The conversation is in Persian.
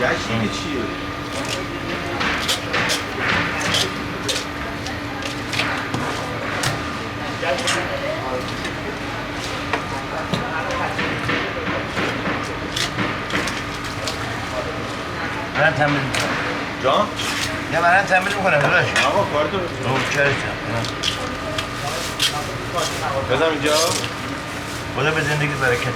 جشن چیه؟ من تمرین میکنم. جان؟ یا من تمرین میکنم داداش. آقا کارتو بزن اینجا. خدا به زندگی برکت.